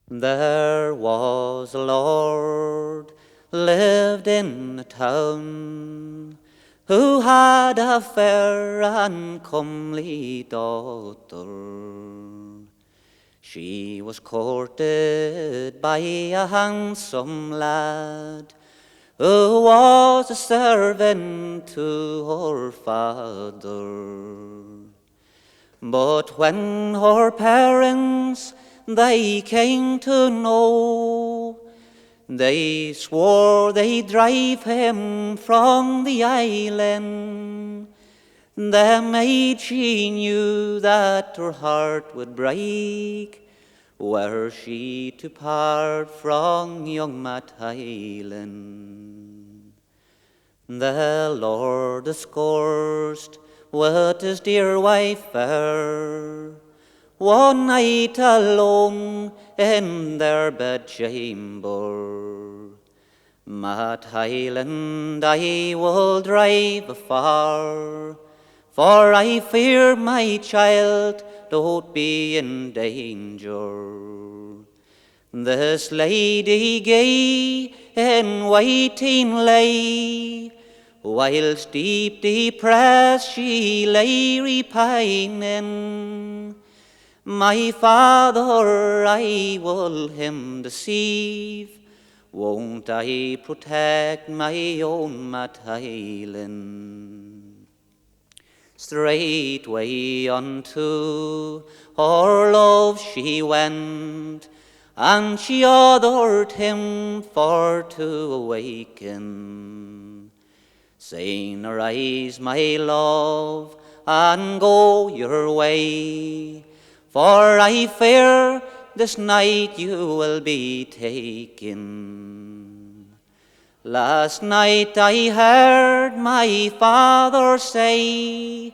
There was a lord lived in a town who had a fair and comely daughter. She was courted by a handsome lad who was a servant to her father. But when her parents they came to know, they swore they'd drive him from the island. The maid she knew that her heart would break, were she to part from young Matt Hyland. The Lord discoursed with his dear wife fair, one night alone in their bedchamber. Matt Hyland, I will drive afar, for I fear my child don't be in danger. This lady gay in waiting lay, whilst deep depressed she lay repining. My father, I will him deceive, won't I protect my own Matt Hyland? Straightway unto her love she went, and she ordered him for to awaken, saying, Arise, my love, and go your way, for I fear this night you will be taken. Last night I heard my father say,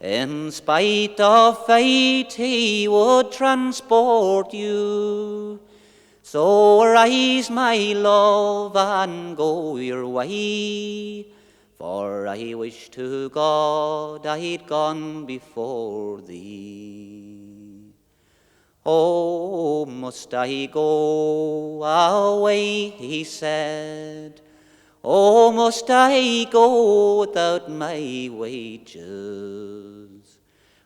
in spite of fate he would transport you. So arise, my love, and go your way, for I wish to God I'd gone before thee. Oh, must I go away, he said. Oh, must I go without my wages,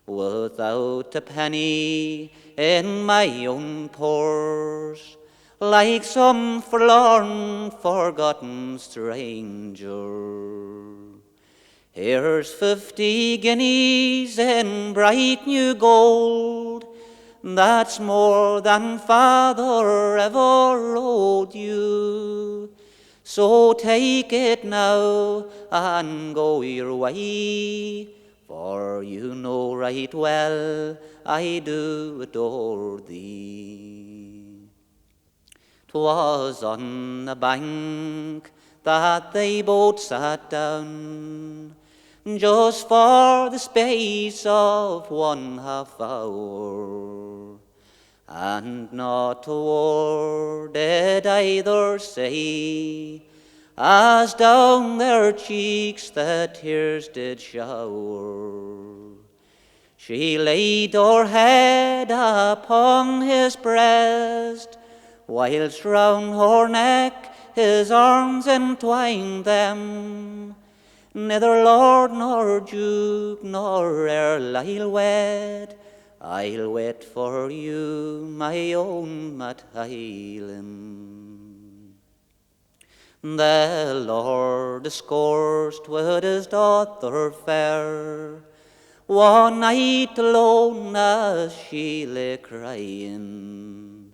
without a penny in my own purse, like some forlorn, forgotten stranger? Here's 50 guineas in bright new gold, that's more than father ever owed you. So take it now and go your way, for you know right well I do adore thee. 'Twas on the bank that they both sat down, just for the space of 1/2 hour, and not a word did either say, as down their cheeks the tears did shower. She laid her head upon his breast, whilst round her neck his arms entwined them. Neither Lord nor Duke nor Earl I'll wed, I'll wait for you, my own Matt Hyland. The Lord discoursed with his daughter fair, one night alone as she lay crying,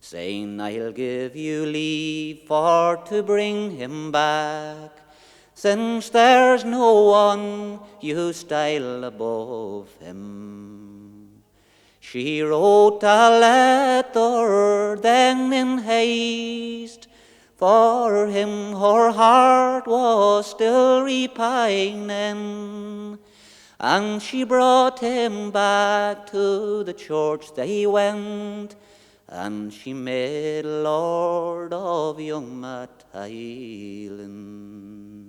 saying, I'll give you leave for to bring him back, since there's no one you style above him. She wrote a letter then in haste, for him her heart was still repining, and she brought him back to the church they went, and she made Lord of young Matt Hyland.